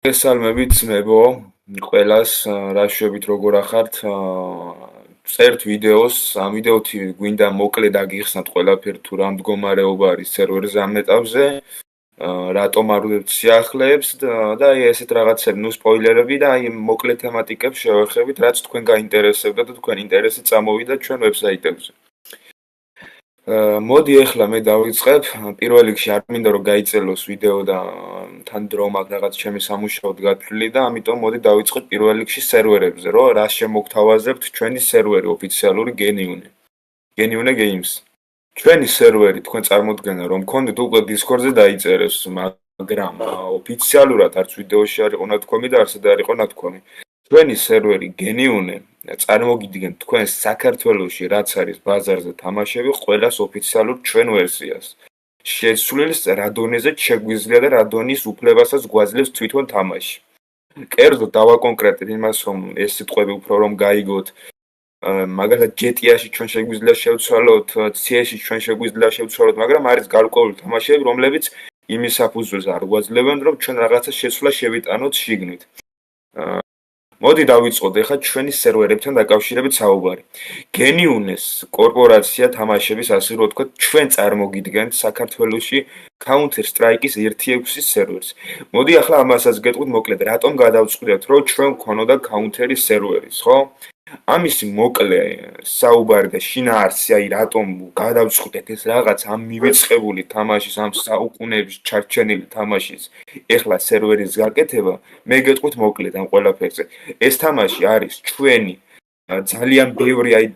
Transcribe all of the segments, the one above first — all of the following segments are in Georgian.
მოგესალმებით ძმებო, ყველას რა შვებით როგორ ახართ? წერთ ვიდეოს, ამ ვიდეოთი გვინდა მოკლედ აგიხსნათ ყველაფერი თუ რა მდგომარეობა არის სერვერზე ამ ეტაპზე, რატომ არ ვდებთ სიახლეებს და აი ესეთ რაღაცები, ნუ სპოილერები და აი მოკლედ თემატიკებს შევეხებით, რაც თქვენ გაინტერესებდა და თქვენ ინტერესი წამოვიდა ჩვენ ვებსაიტებზე. მოდი ახლა მე დავიწყებ. პირველ რიგში არ მინდა რომ გაიწელოს ვიდეო და თან დრო მაქვს რაღაც ჩემი სამუშაოდ გათვლილი და ამიტომ მოდი დავიწყოთ პირველ რიგში სერვერებზე, რომ რა შემოგთავაზებთ ჩვენი სერვერი ოფიციალური Geniune. Geniune Games. ჩვენი სერვერი თქვენ წარმოდგენა რომ გქონდეთ უკვე Discord-ზე დაიწერეს, მაგრამ ოფიციალურად არც ვიდეოში არ იყო ნათქვამი და არც არ იყო ნათქვამი. ჩვენი სერვერი Geniune წარმოგიდგენთ თქვენ საქართველოში რაც არის ბაზარზე თამაშები ყველას ოფიციალურ ჩვენ ვერსიას. შესრულს რა დონეზე შეგვიძლია და რა დონის უფლებასაც გვაძლევს თვითონ თამაში. კერძოდ დავაკონკრეტებ იმას რომ ეს სიტყვები უფრო რომ გაიგოთ. მაგალითად GTA-ში ჩვენ შეგვიძლია შევცვალოთ, CS-ში ჩვენ შეგვიძლია შევცვალოთ, მაგრამ არის გარკვეული თამაშები რომლებიც იმის საფუძველზე არ გვაძლევენ რომ ჩვენ რაღაცა შეცვლა შევიტანოთ შიგნით. მოდი დავიწყოთ ახლა ჩვენი სერვერებთან დაკავშირებით საუბარი. Geniune-s კორპორაცია თამაშების ასე რომ ვთქვათ, ჩვენ წარმოგიდგენთ საქართველოში Counter Strike-ის 1.6-ის სერვერს. მოდი ახლა ამასაც გეტყვით მოკლედ, რატომ გადავწყვიტეთ, რომ ჩვენ გქონოდა Counter-ის სერვერის, ხო? ამისი მოკლე საუბარი და შინაარსი, აი რატომ გადავწყვიტეთ ეს რაღაც ამ მივიწყებული თამაშის, ამ საუკუნეების ჩარჩენილი თამაშის ეხლა სერვერის გაკეთება, მე გეტყვით მოკლედ ამ ყველაფერზე. ეს თამაში არის ჩვენი ძალიან ბევრი აი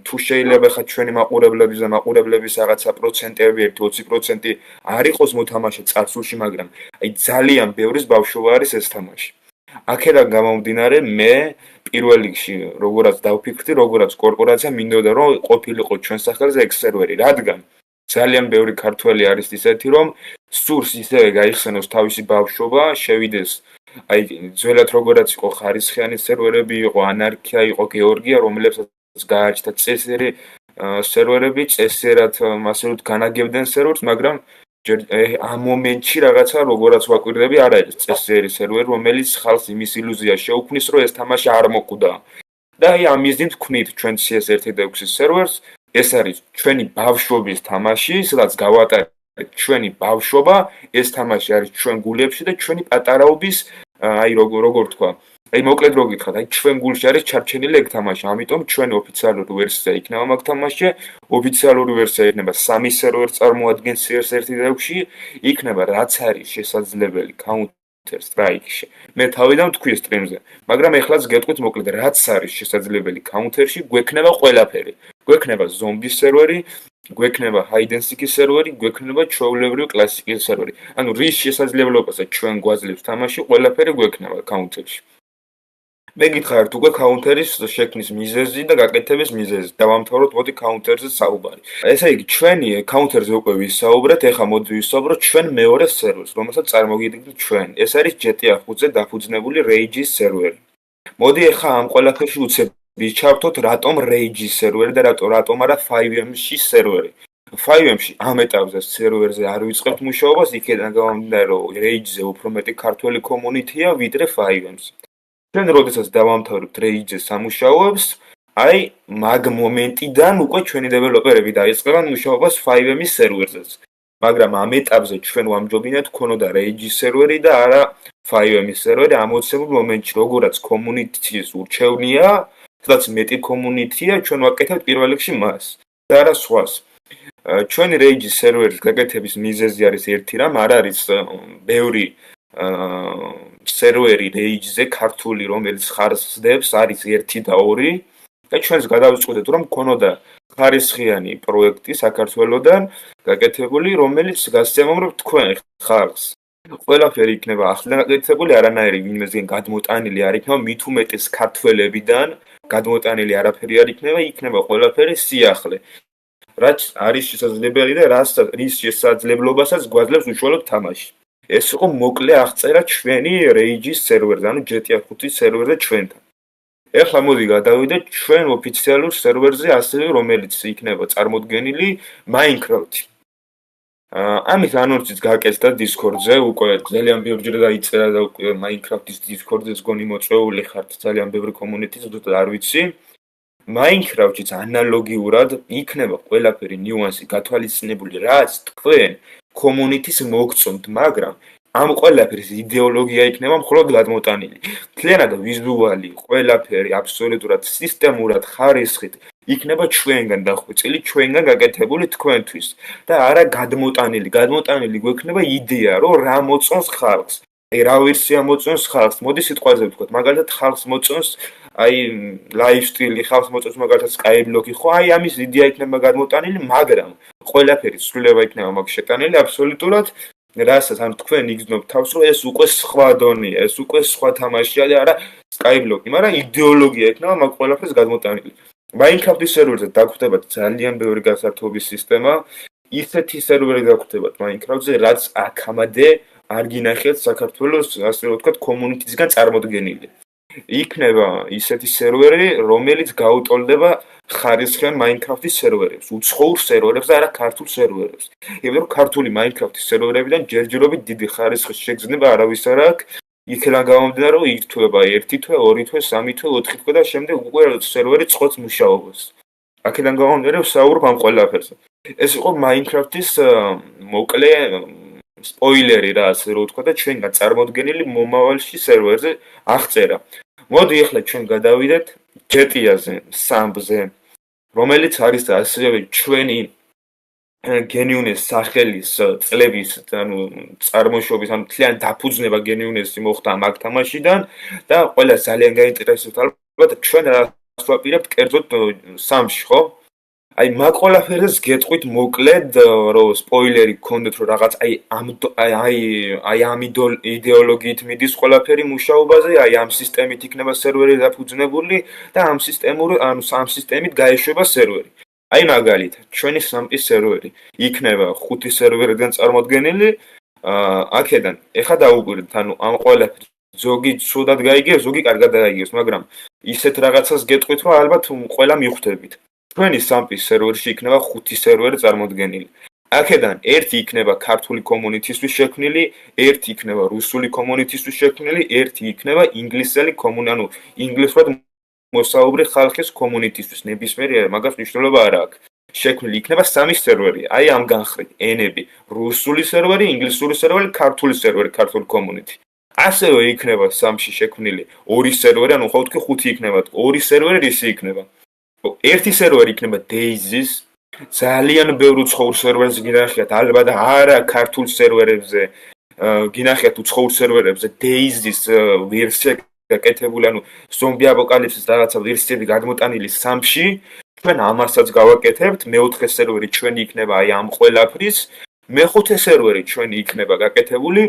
თუ შეიძლება ხა ჩვენი მაყურებლების და მაყურებლების რაღაცა პროცენტები 1-20% არ იყოს მოთამაშე წარსულში, მაგრამ აი ძალიან ბევრის ბავშვობა არის ეს თამაში. აქედან გამომდინარე მე პირველ რიგში როგორაც დავფიქრდი, როგორაც კორპორაცია მინდოდა რომ ყოფილიყო ჩვენ სახელზე ეგ სერვერი, რადგან ძალიან ბევრი ქართველი არის ისეთი რომ სურს ისევე გაიხსენოს თავისი ბავშვობა, შევიდეს აი ძველად როგორაც იყო ხარისხიანი სერვერები, იყო ანარქია, იყო გეორგია, რომლებსაც გააჩნდა წესერი სერვერები, წესერად ასე რომ განაგებდნენ სერვერს, მაგრამ ამ მომენტში რაღაცა როგორაც ვაკვირდები არ არის წესერი სერვერი, რომელიც ხალხს იმის ილუზიას შეუქმნის, რომ ეს თამაში არ მოკვდა. და აი ამ მიზნით ვქმნით ჩვენ CS 1.6-ის სერვერს, ეს არის ჩვენი ბავშვობის თამაში, სადაც გავატარეთ ჩვენი ბავშვობა, ეს თამაში არის ჩვენ გულებში და ჩვენი პატარაობის აი როგორ თქვა. აი მოკლედ რო გითხრათ, აი ჩვენ გულში არის ჩარჩენილი ეგ თამაში, ამიტომ ჩვენი ოფიციალური ვერსია იქნება მაგ თამაშზე, ოფიციალური ვერსია იქნება 3 სერვერი წარმოადგენს CS 1.6-ში, იქნება რაც არის შესაძლებელი Counter Strike-ში. მე თავიდან ვთქვი სტრიმზე, მაგრამ ეხლაც გეტყვით მოკლედ რაც არის შესაძლებელი Counter-ში, გვექნება ყველაფერი. გვექნება ზომბი სერვერი, გვექნება hide and seek სერვერი, გვექნება ჩვეულებრივი კლასიკის სერვერი. ანუ რის შესაძლებლობასაც ჩვენ გვაძლევს თამაში, ყველაფერი გვექნება Counter-ში. მე გითხარით უკვე Counter-ის შექმნის მიზეზი და გაკეთების მიზეზი. დავამთავროთ მოდი Counter-ზე საუბარი. ესე იგი, ჩვენი Counter-ზე უკვე ვისაუბრეთ, ეხლა მოდი ვისაუბროთ ჩვენ მეორე სერვერს, რომელსაც წარმოგიდგენთ ჩვენ. ეს არის GTA 5-ზე დაფუძნებული Rage-ის სერვერი. მოდი ეხლა ამ ყველაფერში უცებ ვიჩავთოთ რატომ Rage-ის სერვერი და რატომ არა 5M-ში სერვერი. 5M-ში ამ ეტაპზე სერვერზე არ ვიწყებთ მუშაობას, იქიდან გამომდინარე რომ Rage-ზე უფრო მეტი ქართველი კომუნიტია ვიდრე 5M-ზე. ჩვენ როდესაც დავამთავრებთ Rage-ზე სამუშაოებს, აი მაგ მომენტიდან უკვე ჩვენი დეველოპერები დაიწყებენ მუშაობას 5M-ის სერვერზეც. მაგრამ ამ ეტაპზე ჩვენ ვამჯობინეთ ქონოდა Rage-ის სერვერი და არა 5M-ის სერვერი ამოცებულ მომენტში, როგორაც კომუნიტის ურჩევნია, სადაც მეტი კომუნიტია, ჩვენ ვაკეთებთ პირველ რიგში მას და არა სხვას. ჩვენი Rage-ის სერვერის გაკეთების მიზეზი არის ერთი რამ, არ არის ბევრი სერვერი Rage-ზე ქართული, რომელიც ხარისხდებს, არის 1 და 2 და ჩვენს გადავწყვეტეთ, რომ გქონოდა ხარისხიანი პროექტი საქართველოსდან გაკეთებული, რომელიც გასცემობრებთ თქვენ ხალხს. ყველაფერი იქნება ახლიდან გაკეთებული, არანაირი ვინმესგან გადმოტანილი არ იქნება, მით უმეტეს ქართველებიდან გადმოტანილი არაფერი არ იქნება, იქნება ყველაფერი სიახლე. რაც არის შესაძლებელი და რის შესაძლებლობასაც გვაძლევს უშუალოდ თამაში. ეს იყო მოკლე აღწერა ჩვენი Rage-ის სერვერზე, ანუ GTA 5-ის სერვერზე ჩვენთან. ეხლა მოდი გადავიდეთ ჩვენ ოფიციალურ სერვერზე, ასევე რომელიც იქნება წარმოდგენილი Minecraft-ი. ამის ანონსიც გაკეთდა Discord-ზე, უკვე ძალიან ბევრჯერ დაიწერა და უკვე Minecraft-ის Discord-ზეც გონი მოწვეული ხართ ძალიან ბევრი კომუნიტი, ზუსტად არ ვიცი. Minecraft-იც ანალოგიურად იქნება ყველაფერი ნიუანსი გათვალისწინებული, რაც თქვენ კომუნიტის მოგწონთ, მაგრამ ამ ყველაფრის იდეოლოგია იქნება მხოლოდ გადმოტანილი. მთლიანად ვიზუალი, ყველაფერი აბსოლუტურად სისტემურად, ხარისხით იქნება ჩვენგან დახვეწილი, ჩვენგან გაკეთებული თქვენთვის და არა გადმოტანილი. გადმოტანილი გვექნება იდეა, რომ რა მოწონს ხალხს. აი რა ვერსია მოწონს ხალხს, მოდი სიტყვაზე ვთქვათ, მაგალითად ხალხს მოწონს აი ლაიფსტილი, ხალხს მოწონს მაგალითად Skyblock-ი, ხო, აი ამის იდეა იქნება გადმოტანილი, მაგრამ ყველაფერი ცვლილება იქნება მაგ შეტანილი აბსოლუტურად რასაც ან თქვენ იგრძნობთ თავს, რომ ეს უკვე სხვა დონეა, ეს უკვე სხვა თამაშია და არა Skyblock-ი, მაგრამ იდეოლოგია იქნება მაგ ყველაფერს გადმოტანილი. Minecraft-ის სერვერზე დაგვხვდებათ ძალიან ბევრი გასართობი სისტემა, ისეთი სერვერი დაგვხვდებათ Minecraft-ზე, რაც აქამდე არ გინახეთ საქართველოს, ასე რომ ვთქვათ, კომუნიტისგან წარმოდგენილი. იქნება ისეთი სერვერი, რომელიც გაუტოლდება ხარისხიან Minecraft-ის სერვერებს, უცხოურ სერვერებს და არა ქართულ სერვერებს. იმიტომ რომ ქართული Minecraft-ის სერვერებიდან ჯერჯერობით დიდი ხარისხის შეგრძნება არავის არ აქვს. იქიდან გამომდინარე, რომ ირთვება 1 თვე, 2 თვე, 3 თვე, 4 თვე და შემდეგ უკვე სერვერი წყვეტს მუშაობას. აქედან გამომდინარე, ვსაუბრობ ამ ყველაფერზე. ეს იყო Minecraft-ის მოკლე სპოილერი რა, ასე რომ ვთქვა და ჩვენგან წარმოდგენილი მომავალში სერვერზე აღწერა. მოდი ახლა ჩვენ გადავიდეთ GTA-ზე, Samp-ზე, რომელიც არის ასევე ჩვენი გენიუნეს სახელის წლების, ანუ წარმოშობის, ანუ მთლიანი დაფუძნება გენიუნესი მოხდა მაგ თამაშიდან და ყველა ძალიან გაინტერესებთ ალბათ ჩვენ რას ვაპირებთ კერძოდ Samp-ში, ხო? აი მაგ ყველაფერს გეტყვით მოკლედ, რომ სპოილერი გქონდეთ, რომ რაღაც აი ამ იდეოლოგიით მიდის ყველაფერი მუშაობაზე, აი ამ სისტემით იქნება სერვერი დაფუძნებული და ამ სისტემით გაეშვება სერვერი. აი მაგალითად, ჩვენი Samp-ის სერვერი იქნება 5 სერვერიდან წარმოდგენილი, აქედან ეხა დავუკვირდით, ანუ ამ ყველაფერს ზოგი ცუდად გაიგებს, ზოგი კარგად გაიგებს, მაგრამ ისეთ რაღაცას გეტყვით, რომ ალბათ ყველა მიხვდებით. ჩვენი Samp-ის სერვერში იქნება 5 სერვერი წარმოდგენილი. აქედან ერთი იქნება ქართული კომუნიტისთვის შექმნილი, ერთი იქნება რუსული კომუნიტისთვის შექმნილი, ერთი იქნება ინგლისელი ანუ ინგლისურად მოსაუბრი ხალხის კომუნიტისთვის. ნებისმიერი მაგას მნიშვნელობა არ აქვს. შექმნილი იქნება 3 სერვერი, აი ამ განხრით, ენები, რუსული სერვერი, ინგლისური სერვერი, ქართული სერვერი, ქართული კომუნიტი. ასევე იქნება Samp-ში შექმნილი 2 სერვერი, ანუ ხო ვთქვი 5 იქნება, 2 სერვერი რისი იქნება? ერთი სერვერი იქნება DayZ-ის, ძალიან ბევრ უცხოურ სერვერზე გინახიათ, ალბათ არა ქართულ სერვერებზე, გინახიათ უცხოურ სერვერებზე DayZ-ის ვერსია გაკეთებული, ანუ ზომბი აპოკალიფსის რაღაცა ვერსიები გადმოტანილი Samp-ში, ჩვენ ამასაც გავაკეთებთ, მეოთხე სერვერი ჩვენი იქნება აი ამ ყველაფრის, მეხუთე სერვერი ჩვენი იქნება გაკეთებული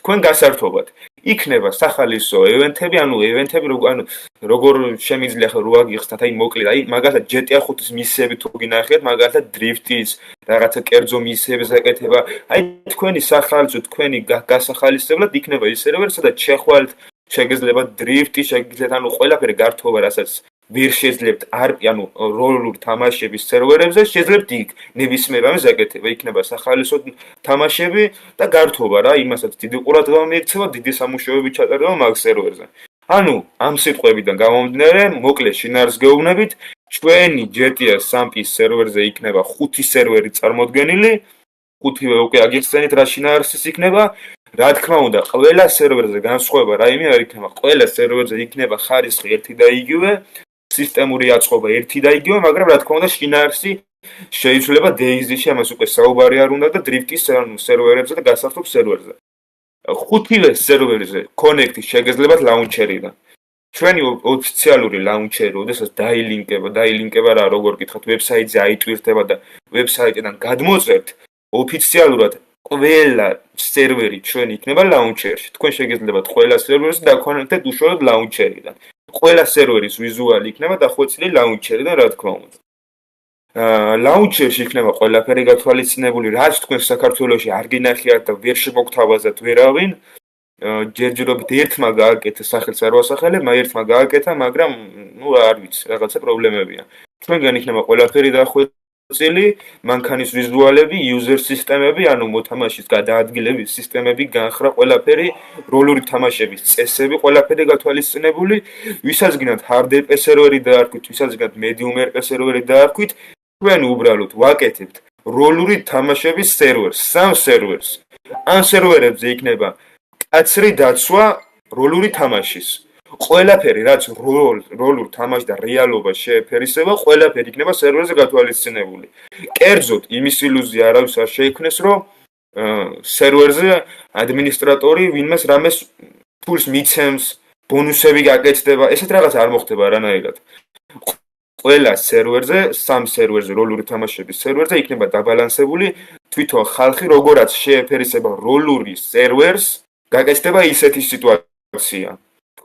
თქვენ გასართობად. იქნება სახალისო ევენთები, ანუ როგორ შემიძლია ხო რო აგიხსნათ, აი მოკლედ, აი მაგალითად GTA 5-ის მისიები თუ გინახეთ, მაგალითად დრიფტის, რაღაცა კერძო მისიების გაკეთება, აი თქვენი სახალისო, თქვენი გასახალისებლად იქნება ის სერვერი, სადაც შეხვალთ, შეგიძლიათ დრიფტი, შეგიძლიათ ანუ ყველაფერი გართობა, რასაც ვერ შეძლებთ ანუ როლურ თამაშების სერვერებზე, შეძლებთ იქ ნებისმიერ ამას აკეთება, იქნება სახალისო თამაშები და გართობა რა, იმასაც დიდი ყურადღება მიექცევა, დიდი სამუშაოები ჩატარდება მაგ სერვერზე. ანუ ამ სიტყვებიდან გამომდინარე, მოკლედ შინაარს გეუბნებით, ჩვენი GTA Samp-ის სერვერზე იქნება 5 სერვერი წარმოდგენილი, 5-ვე უკვე აგიხსენით რა შინაარსის იქნება. რა თქმა უნდა, ყველა სერვერზე განსხვავება რაიმე არ იქნება, ყველა სერვერზე იქნება ხარისხი ერთი და იგივე, სისტემური აწყობა ერთი და იგივე, მაგრამ რა თქმა უნდა, შინაარსი შეიძლება DayZ-ში, ამას უკვე საუბარი არ უნდა და დრიფტის სერვერებზე და გასართობ სერვერზე. 5-ვე სერვერზე კონექტი შეგეძლებათ ლაუნჩერიდან. ჩვენი ოფიციალური ლაუნჩერი, როდესაც დაილინკება რა, როგორ გითხათ, ვებსაიტზე აიტვირთება და ვებსაიტიდან გადმოწერთ, ოფიციალურად ყველა სერვერი ჩვენი იქნება ლაუნჩერში. თქვენ შეგეძლებათ ყველა სერვერზე დაკონექტეთ უშუალოდ ლაუნჩერიდან. ყველა სერვერის ვიზუალი იქნება დახვეწილი ლაუნჩერიდან, რა თქმა უნდა. ლაუნჩერში იქნება ყველაფერი გათვალისწინებული, რაც თქვენ საქართველოში არ გინახიათ და ვერ შემოგთავაზებთ ვერავინ. ჯერჯერობით ერთმა გააკეთა სახელს არ ვასახელებ, ერთმა გააკეთა, მაგრამ არ ვიცი, რაღაცა პრობლემებია. თქვენგან იქნება ყველაფერი დახვეწილი ნაწილი, მანქანის ვიზუალები, user სისტემები, ანუ მოთამაშის გადაადგილების სისტემები, განხრა ყველაფერი, როლური თამაშების წესები, ყველაფერი გათვალისწინებული, ვისაცგინათ hard RP სერვერი დაარქვით, ვისაცგინათ medium RP სერვერი დაარქვით, ჩვენ უბრალოდ ვაკეთებთ როლური თამაშების სერვერს, სამ სერვერს. ამ სერვერებზე იქნება კაცრი დაცვა როლური თამაშის. ყველაფერი, რაც როლურ თამაშს და რეალობას შეეფერისება, ყველაფერი იქნება სერვერზე გათვალისწინებული. კერძოდ, იმის ილუზია არავის არ შეიქმნეს, რომ სერვერზე ადმინისტრატორი ვინმეს რამეს ფულს მიცემს, ბონუსები გაკეთდება, ესეთ რაღაც არ მოხდება არანაირად. ყველა სერვერზე, სამ სერვერზე, როლური თამაშების სერვერზე იქნება დაბალანსებული თვითონ ხალხი, როგორაც შეეფერისება როლური სერვერს, გაკეთდება ისეთი სიტუაცია.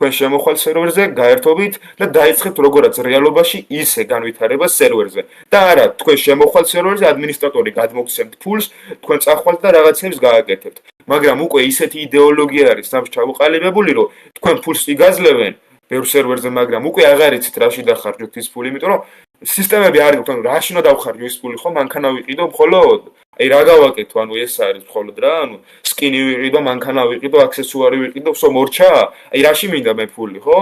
თქვენ შემოხვალ სერვერზე, გაერთობით და დაიწყებთ როგორაც რეალობაში, ისე განვითარება სერვერზე. და არა, თქვენ შემოხვალ სერვერზე, ადმინისტრატორი გადმოგცემთ ფულს, თქვენ წახვალთ და რაღაცებს გააკეთებთ. მაგრამ უკვე ისეთი იდეოლოგია არის სამს ჩამოყალიბებული, რომ თქვენ ფულს იგაზლებენ ბევრ სერვერზე, მაგრამ უკვე აღარ იცით რაში დახარჯოთ ის ფული, იმიტომ რომ სისტემები არ გქონთ, რაში უნდა დავხარჯო ის ფული, ხო, მანქანა ვიყიდო მხოლოდ. აი რა გავაკეთო, ანუ ეს არის მხოლოდ რა, ანუ სკინი ვიყიდო, მანქანა ვიყიდო, აქსესუარი ვიყიდო, всё მორჩა? აი რაში მინდა მე ფული, ხო?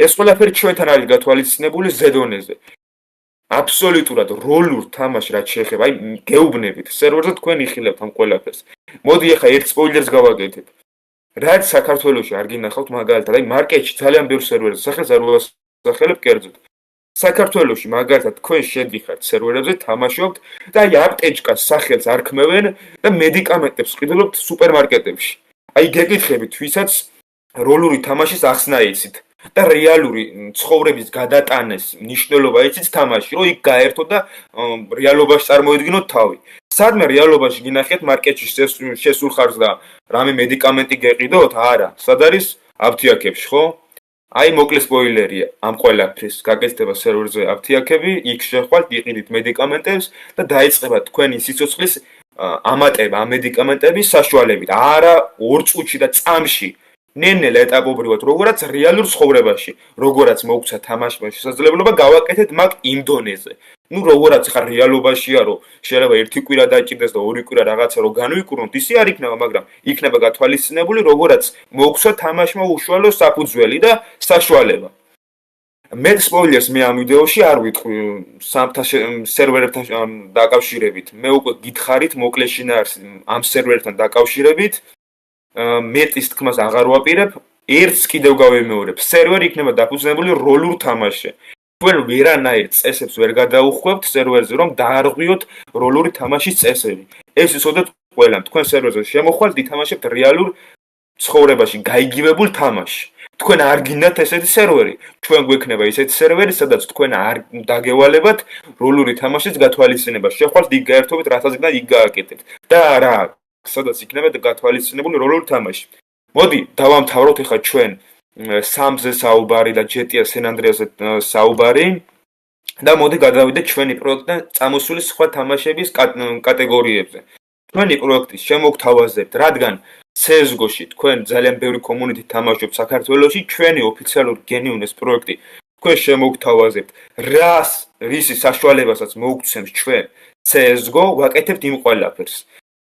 ეს ყველაფერი ჩვენთან არის გათვალისწინებული ზედონეზე. აბსოლუტურად როლურ თამაშს რაც შეეხება, აი გეუბნებით, სერვერზე თქვენ იხილებთ ამ ყველაფერს. მოდი ახლა ერთ სპოილერს გავაკეთებ. რაც საქართველოში არ გინახავთ მაგალითად, აი მარკეტში ძალიან ბევრ სერვერზე სახელს არ ვასახელებ კერძოდ. საქართველოში მაგალითად თქვენ შედიხართ სერვერებზე, თამაშობთ და აი აპტეჭკას სახელს არ ქმევენ და მედიკამენტებს ყიდულობთ სუპერმარკეტებში. აი გეკითხებით, ვისაც როლური თამაშის ახსნა იცით და რეალური ცხოვრების გადატანეს მნიშვნელობა იცით თამაში, რომ იქ გაერთო და რეალობაში წარმოედგინოთ თავი. სადმე რეალობაში გინახეთ მარკეტში შესულ ხარჯს და რამე მედიკამენტი გეყიდოთ? არა. სად არის? აფთიაქებში, ხო? აი მოკლე სპოილერია ამ ყველაფრის გაკეთდება სერვერზე აფთიაქები, იქ შეხვალთ, იყიდით მედიკამენტებს და დაიწყება თქვენი სიცოცხლის ამატება ამ მედიკამენტების საშუალებით. არა 2 წუთში და წამში. ნელ-ნელ ეტაპობრივად, როგორაც რეალურ ცხოვრებაში, როგორაც მოგცა თამაშმა შესაძლებლობა გავაკეთეთ მაგ იმ დონეზე. ნუ როგორაც ხარ რეალობაშია, რომ შეიძლება 1 კვირა დაჭირდეს და 2 კვირა რაღაცა რო განვიკურნოთ, ისე არ იქნება, მაგრამ იქნება გათვალისწინებული, როგორაც მოგცა თამაშმა უშუალო საფუძველი და საშუალება. მე სპოილერს მე ამ ვიდეოში არ ვიტყვი სამთა სერვერებთან დაკავშირებით. მე უკვე გითხარით მოკლე შინაარს ამ სერვერთან დაკავშირებით. მეტის თქმას აღარ ვაპირებ, ერთს კიდევ გავემეორებ. სერვერი იქნება დაფუძნებული როლურ თამაშზე. თქვენ ვერანაირ წესებს ვერ გადაუხვევთ სერვერზე, რომ დაარღვიოთ როლური თამაშის წესები. ეს იცოდეთ ყველამ, თქვენ სერვერზე შემოხვალთ, ითამაშებთ რეალურ ცხოვრებაში გაიგივებულ თამაშს. თქვენ არ გინდათ ესეთი სერვერი. ჩვენ გვექნება ისეთი სერვერი, სადაც თქვენ არ დაგევალებათ როლური თამაშის გათვალისწინება. შეხვალთ იქ გაერთობით, რასაც გინდათ იქ გააკეთებთ. და რა, სადაც იქნება გათვალისწინებული როლური თამაში. მოდი, დავამთავროთ ახლა ჩვენ სამზე საუბარი და GTA San Andreas-ზე საუბარი და მოდი გადავიდეთ ჩვენი პროექტიდან წამოსული სხვა თამაშების კატეგორიებზე. ჩვენი პროექტის შემოგთავაზებთ, რადგან CS:GO-ში თქვენ ძალიან ბევრი კომუნიტი თამაშობთ საქართველოში, ჩვენი ოფიციალური გენიუნეს პროექტი თქვენ შემოგთავაზებთ, რისი საშუალებასაც მოგვცემს ჩვენ CS:GO, ვაკეთებთ იმ ყველაფერს.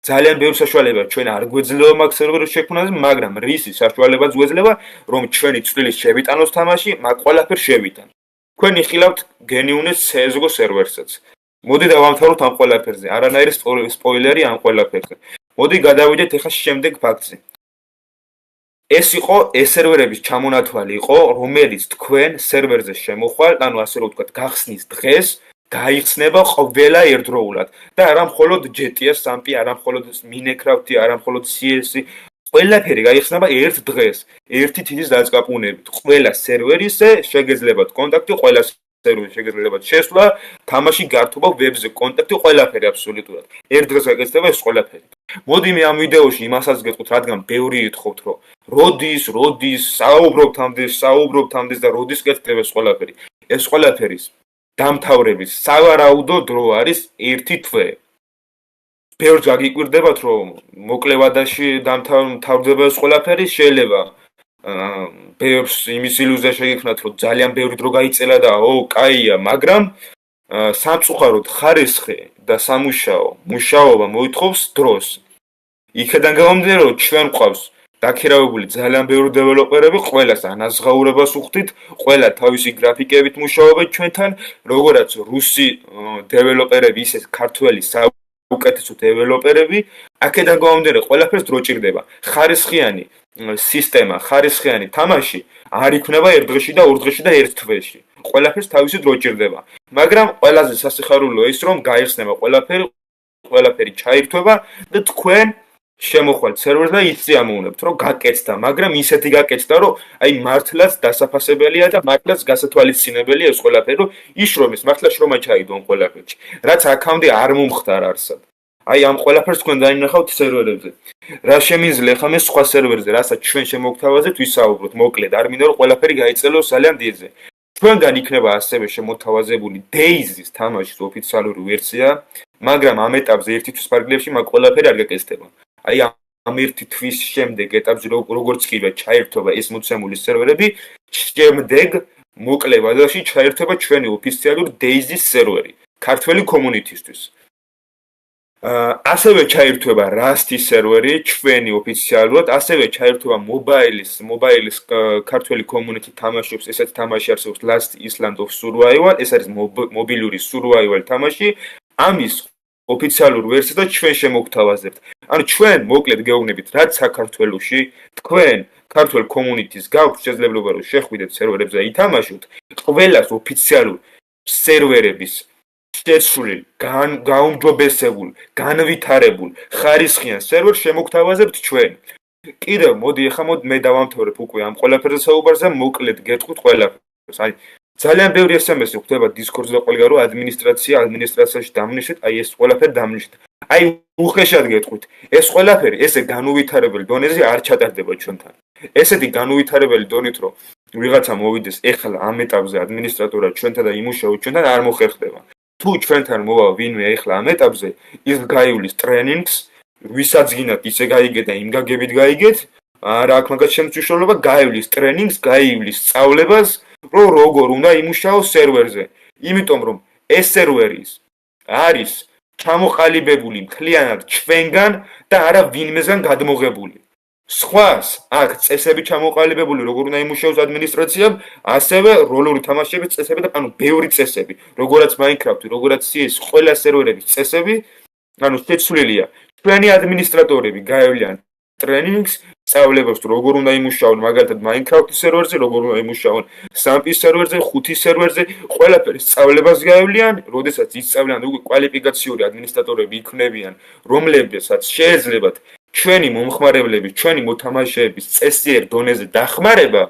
ძალიან ბევრი საშუალება ჩვენ არ გვეძლევა მაგ სერვერს შექმნაზე, მაგრამ რისი საშუალებაც გვეძლევა, რომ ჩვენი წვლილის შევიტანოს თამაში, მაგ ყველაფერს შევიტან. თქვენ იხილავთ გენიუნეს CS:GO სერვერსაც. მოდი დავამთავროთ ამ ყველაფერზე, არანაირი სპოილერი ამ ყველაფერზე. მოდი გადავიდეთ ახლა შემდეგ ფაქტზე. ეს იყო ეს სერვერების ჩამონათვალი იყო, რომელიც თქვენ სერვერზე შემოხვალ, ანუ ასე რომ ვთქვათ, გახსნის დღეს გაიხსნება ყველა ერთდროულად და არა მხოლოდ GTA Sampi, არა მხოლოდ Minecraft, არა მხოლოდ CS, ყველაფერი გაიხსნება ერთ დღეს, ერთი თითის დაწყაპუნებით. ყველა სერვერიზე შეგეძლებათ კონტაქტი, ყველა სერვერი შეგეძლებათ შესვლა, თამაში გართობა ვებზე, კონტაქტი, ყველაფერი აბსოლუტურად. ერთ დღეს გაგეცდება ეს ყველაფერი. მოდი მე ამ ვიდეოში იმასაც გეტყვით, რადგან ბევრი ეთხოვთ, რომ როდის საუბრობთ ამდენს და როდის გეცდება ეს ყველაფერი. ეს ყველაფერის დამთავრების სავარაუდო დრო არის 1 თვე. ბევრს გაგიკვირდებათ, რომ მოკლე ვადაში დამთავრდება ეს ყველაფერი, შეიძლება ბევრს იმის ილუზია შეგექმნათ, რომ ძალიან ბევრი დრო გაიწელა და კაია, მაგრამ სამწუხაროდ ხარისხი და სამუშაო მუშაობა მოითხოვს დროს. იქედან გამომდინარე, რომ ჩვენ გვყავს დაქირავებული ძალიან ბევრი დეველოპერები, ყველას ანაზღაურებას უხდით, ყველა თავისი გრაფიკებით მუშაობენ ჩვენთან, როგორაც რუსი დეველოპერები, ისე ქართველი საუკეთესო დეველოპერები, აქედან გამომდინარე, ყველაფერს დრო ჭირდება. ხარისხიანი სისტემა, ხარისხიანი თამაში არ იქნება ერთ დღეში და ორ დღეში და ერთ თვეში. ყველაფერს თავისი დრო ჭირდება. მაგრამ ყველაზე სასიხარულოა ის, რომ გაიხსნება ყველაფერი ჩაირთვება და თქვენ შემოხვალთ სერვერს და ისე ამოუნებთ, რომ გაკეთდა, მაგრამ ისეთი გაკეთდა, რომ აი მართლაც დასაფასებელია და მართლაც გასათვალისწინებელია ეს ყველაფერი, რომ იშრომეს, მართლა შრომა ჩაიდონ ყველაფერში. რაც აქამდე არ მომხდარა არსად. აი ამ ყველაფერს თქვენ დაინახავთ სერვერებზე. რა შემიძლია ხომ ეს სხვა სერვერზე, რასაც ჩვენ შემოგთავაზებთ, ვისაუბროთ, მოკლედ, არ მინდა რომ ყველაფერი გაიწელოს ძალიან დიდზე. ჩვენგან იქნება ასევე შემოთავაზებული DayZ-ის თამაშის ოფიციალური ვერსია, მაგრამ ამ ეტაპზე ერთი თვის პარკლებში მაგ ყველაფერი არ გაკეთდება. აი ამ ერთი თვის შემდეგ ეტაპზე როგორც კიდე ჩაერთვება ეს მოცემული სერვერები, შემდეგ მოკლე ვადაში ჩაერთვება ჩვენი ოფიციალური DayZ-ის სერვერი, ქართველი კომუნიტისთვის. ასევე ჩაერთვება Rust-ის სერვერი, ჩვენი ოფიციალურად, ასევე ჩაერთვება მობაილის ქართველი კომუნიტი თამაშობს, ესეთი თამაში არსებობს Last Island of Survival, ეს არის მობილური survival თამაში, ამის ოფიციალურ ვერსიას ჩვენ შემოგთავაზებთ. ანუ ჩვენ მოკლედ გეუბნებით, რაც საქართველოში თქვენ ქართველ კომუნიტის გაქვთ შესაძლებლობა რომ შეხვიდეთ სერვერებზე და ითამაშოთ, ყველას ოფიციალურ სერვერების შეცვლილ, გაუმჯობესებულ, განვითარებულ, ხარისხიან სერვერს შემოგთავაზებთ ჩვენ. კიდევ მოდი მე დავამთავრებ უკვე ამ ყველაფერზე საუბარს და მოკლედ გეტყვით ყველაფერს. აი ძალიან ბევრი SMS-ი ხდება Discord-ზე და ყველგან რომ ადმინისტრაციაში დამნიშნეთ, აი ეს ყველაფერი დამნიშნეთ. აი უხეშად გეტყვით, ეს ყველაფერი ესე განუვითარებელი დონეზე არ ჩატარდება ჩვენთან. ესეთი განუვითარებელი დონით რომ ვიღაცა მოვიდეს ეხლა ამ ეტაპზე ადმინისტრატორად ჩვენთან და იმუშაოს ჩვენთან არ მოხერხდება. თუ ჩვენთან მოვა ვინმე ეხლა ამ ეტაპზე, ის გაივლის ტრენინგს, ვისაც გინდათ ისე გაიგეთ და იმ გაგებით გაიგეთ, არა აქვს მაგათ შემცვლელობა, გაივლის ტრენინგს, გაივლის სწავლებას, რომ როგორ უნდა იმუშაოს სერვერზე. იმიტომ რომ ეს სერვერი არის ჩამოყალიბებული მთლიანად ჩვენგან და არა ვინმესგან გადმოღებული. სხვას აქ წესები ჩამოყალიბებული, როგორ უნდა იმუშაოს ადმინისტრაციამ, ასევე როლური თამაშების წესები და ანუ ბევრი წესები, როგორაც Minecraft-ი, როგორაც CS, ყველა სერვერების წესები, ანუ შეცვლილია. ჩვენი ადმინისტრატორები გაევლიან ტრენინგს, სწავლებას როგორ უნდა იმუშაონ მაგალითად Minecraft-ის სერვერზე, როგორ უნდა იმუშაონ Samp-ის სერვერზე, 5-ის სერვერზე, ყველაფერი სწავლებას გაევლიან, როდესაც ისწავლიან უკვე კვალიფიკაციური ადმინისტრატორები იქნებიან, რომლებსაც შეეძლებათ ჩვენი მომხმარებლების, ჩვენი მოთამაშეების წესიერ დონეზე დახმარება,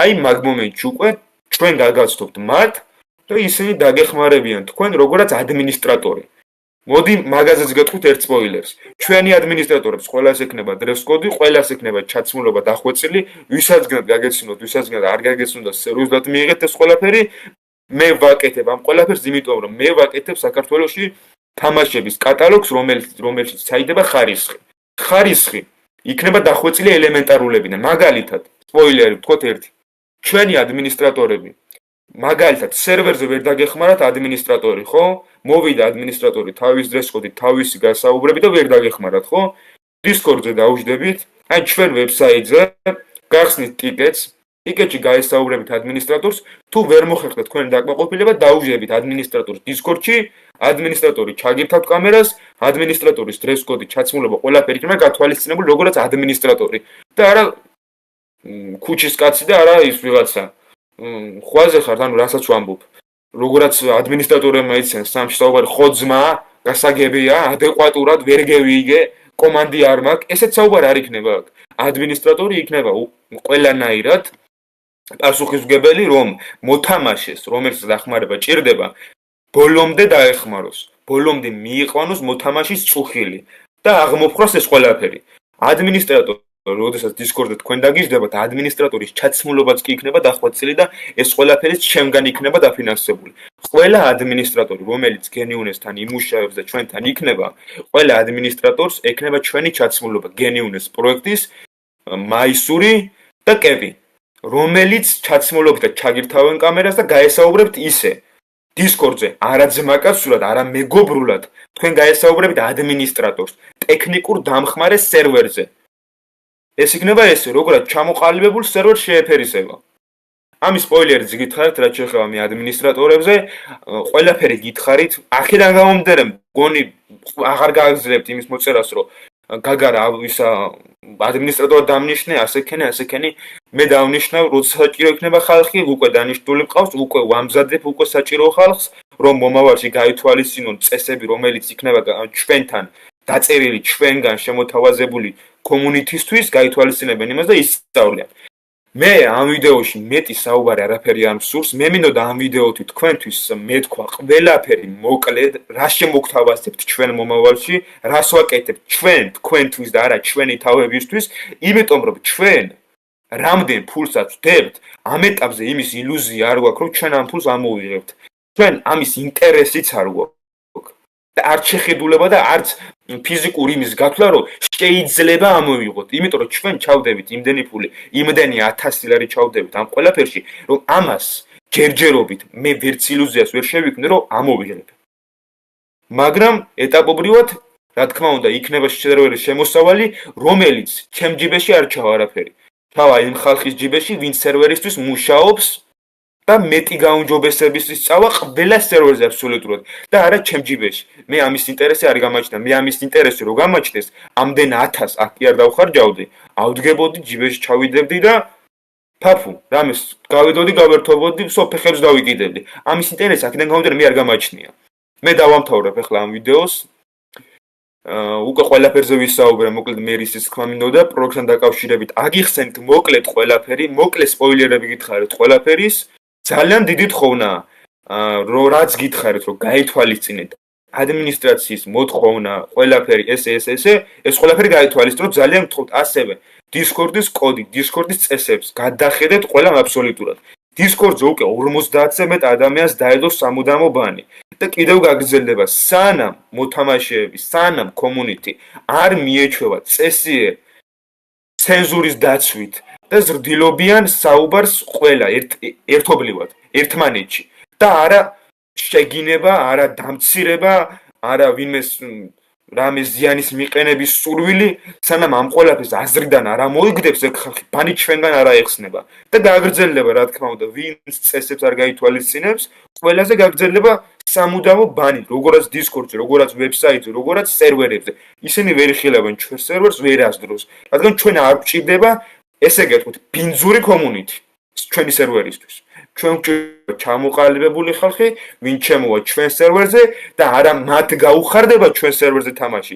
აი მაგ მომენტში უკვე ჩვენ გაგაცნობთ მათ და ისინი დაგეხმარებიან თქვენ როგორც ადმინისტრატორი. მოდი მაგაზეც გეტყვით ერთ სპოილერს. ჩვენი ადმინისტრატორებს ყველას ექნება dress code, ყველას ექნება ჩაცმულობა დახვეწილი, ვისაცგან გაგეცნოთ, ვისაცგან არ გაგეცნოთ და სერიოზულად მიიღეთ ეს ყველაფერი, მე ვაკეთებ ამ ყველაფერს, იმიტომ რომ მე ვაკეთებ საქართველოში თამაშების კატალოგს, რომელშიც ჩაიდება ხარისხი. ხარისხი იქნება დახვეწილი ელემენტარულებიდან. მაგალითად, სპოილერი ვთქვათ ერთი. ჩვენი ადმინისტრატორები მაგალითად, სერვერზე ვერ დაგეხმარათ ადმინისტრატორი, ხო? მოვიდა ადმინისტრატორი თავის dress code-ით, თავისი გასაუბრებით და ვერ დაგეხმარათ, ხო? Discord-ზე დაუჯდებით, აი ჩვენ ვებსაიტზე გახსნით ტიკეტს, ტიკეტში გაესაუბრებით ადმინისტრატორს, თუ ვერ მოხერხდა თქვენი დაკმაყოფილება, დაუჯდებით ადმინისტრატორს Discord-ში, ადმინისტრატორი ჩაგირთავთ კამერას, ადმინისტრატორის dress code-ით ჩაცმულობა ყველაფერი იქნება გათვალისწინებული როგორც ადმინისტრატორი და არა ქუჩის კაცი და არა ის ვიღაცა. ხვაზე ხართ, ანუ რასაც ვამბობ. როგორაც ადმინისტრატორებმა იციან სამში საუბარი, ხო ძმა, გასაგებია, ადეკვატურად ვერ გევიგე, კომანდი არ მაქვს, ესეც საუბარი არ იქნება აქ. ადმინისტრატორი იქნება ყველანაირად პასუხისმგებელი, რომ მოთამაშეს, რომელსაც დახმარება ჭირდება, ბოლომდე დაეხმაროს, ბოლომდე მიიყვანოს მოთამაშის წუხილი და აღმოფხვრას ეს ყველაფერი. ადმინისტრატორი როდესაც Discord-ზე თქვენ დაგიჟდებათ, ადმინისტრატორის ჩაცმულობაც კი იქნება დახვეწილი და ეს ყველაფერი ჩემგან იქნება დაფინანსებული. ყველა ადმინისტრატორი, რომელიც Geniunes-თან იმუშავებს და ჩვენთან იქნება, ყველა ადმინისტრატორს ექნება ჩვენი ჩაცმულობა Geniunes პროექტის მაისური და კეპი, რომელიც ჩაცმულობით ჩაგირთავენ კამერას და გაესაუბრებთ ისე, Discord-ზე არა ძმაკაცურად, არა მეგობრულად თქვენ გაესაუბრებით ადმინისტრატორს ტექნიკურ დამხმარე სერვერზე. ეს იქნება ესე, როგორც ჩამოყალიბებულ სერვერს შეეფერისება. ამის სპოილერიც გითხარით, რაც შეეხება მე ადმინისტრატორებზე, ყველაფერი გითხარით, აქედან გამომდინარე, მგონი აღარ გააგზავნებთ იმის მოწერას, რომ გაგარა ისა ადმინისტრატორად დამნიშნე, ასექენი, მე დავნიშნავ, როცა საჭირო იქნება ხალხი, უკვე დანიშნული მყავს, უკვე ვამზადებ უკვე საჭირო ხალხს, რომ მომავალში გაითვალისწინონ წესები, რომელიც იქნება ჩვენთან დაწერილი, ჩვენგან შემოთავაზებული community-ისთვის, გაითვალისწინებენ იმას და ისწავლიან. მე ამ ვიდეოში მეტი საუბარი არაფერი არ მსურს, მე მინდოდა ამ ვიდეოთი თქვენთვის მეთქვა ყველაფერი მოკლედ, რა შემოგთავაზებთ ჩვენ მომავალში, რას ვაკეთებთ ჩვენ თქვენთვის და არა ჩვენი თავებისთვის, იმიტომ რომ ჩვენ რამდენ ფულსაც ვდებთ, ამ ეტაპზე იმის ილუზია არ გვაქვს, რომ ჩვენ ამ ფულს ამოვიღებთ. ჩვენ ამის ინტერესიც არ გვაქვს. და არც შეხედულება და არც ფიზიკური იმის გათვლა, რომ შეიძლება ამოვიღოთ, იმიტომ რომ ჩვენ ჩავდებით იმდენი ფული, იმდენი 1000 ლარი ჩავდებით ამ ყველაფერში, რომ ამას ჯერჯერობით მე ვერც ილუზიას ვერ შევიქნე, რომ ამოვიღებ. მაგრამ ეტაპობრივად, რა თქმა უნდა, იქნება სერვერის შემოსავალი, რომელიც ჩემ ჯიბეში არ ჩავა არაფერი. ჩავა იმ ხალხის ჯიბეში, ვინც სერვერისთვის მუშაობს და მეტი გაუმჯობესების სწავლა ყველა სერვერზე აბსოლუტურად და არა ჩემ ჯიბეში. მე ამის ინტერესი არ გამაჩნდა. მე ამის ინტერესი რო გამაჩნდეს, ამდენ 1000 აქ კი არ დავხარჯავდი. ავდგებოდი ჯიბეში ჩავიდებდი და ფაფუ, რამეს გავედოდი, გავერთობოდი, სოფეხებს დავიკიდებდი. ამის ინტერესი აქედან გამომდინარე მე არ გამაჩნია. მე დავამთავრებ ახლა ამ ვიდეოს. უკვე ყველაფერზე ვისაუბრე, მოკლედ მე ისიც თქვა მინდოდა პროექტთან დაკავშირებით. აგიხსენით მოკლედ ყველაფერი, მოკლე სპოილერები გითხარით ყველაფერის. ძალიან დიდი თხოვნა, რომ რაც გითხარით, რომ გაითვალისწინეთ ადმინისტრაციის მოთხოვნა, ყველაფერი ეს ყველაფერი გაითვალისწინოთ, ძალიან გთხოვთ ასევე Discord-ის კოდი, Discord-ის წესებს გადახედეთ ყველამ აბსოლუტურად. Discord-ზე უკვე 50-ზე მეტ ადამიანს დაედო სამუდამო ბანი და კიდევ გაგრძელდება, სანამ მოთამაშეები, სანამ community არ მიეჩვევა წესიერ ცენზურის დაცვით და ზრდილობიან საუბარს ყველა ერთობლივად, ერთმანეთში და არა შეგინება, არა დამცირება, არა ვინმეს რამე ზიანის მიყენების სურვილი, სანამ ამ ყველაფერს აზრიდან არ ამოიგდებს ეგ ხალხი, ბანი ჩვენგან არ აეხსნება და გააგრძელდება, რა თქმა უნდა, ვინც წესებს არ გაითვალისწინებს, ყველაზე გააგრძელდება სამუდამო ბანი, როგორაც Discord-ზე, როგორაც ვებსაიტზე, როგორაც სერვერებზე. ისინი ვერ იხილავენ ჩვენ სერვერს ვერასდროს, რადგან ჩვენ არ გვჭირდება ესე გეტყვით, ბინძური community ჩვენი სერვერისთვის. ჩვენ გვჭირდება ჩამოყალიბებული ხალხი, ვინ შემოვა ჩვენ სერვერზე და არა მათ გაუხარდება ჩვენ სერვერზე თამაში.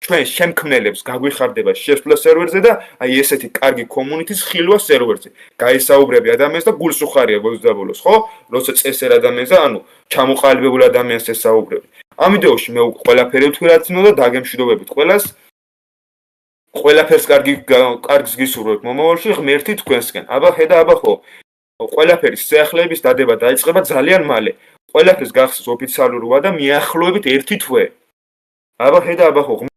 ჩვენ შემქმნელებს გაგვიხარდება შესვლა სერვერზე და აი ესეთი კარგი community-ის ხილვა სერვერზე. გაისაუბრები ადამიანს და გულს უხარია ბოლოს, ხო? როცა წესერ ადამიანს, ანუ ჩამოყალიბებულ ადამიანს ესაუბრები. ამ ვიდეოში მე ყველაფერი ვთქვი და დაგემშვიდობებით ყველას. ყველაფერს კარგს გისურვებთ მომავალში, ღმერთი თქვენსკენ. აბა ხედა, აბა ხო. ყველაფერის სიახლეების დადება დაიწყება ძალიან მალე. ყველაფერს გახსოვს ოფიციალურობა და მიახლოებით 1 თვე. აბა ხედა, აბა ხო.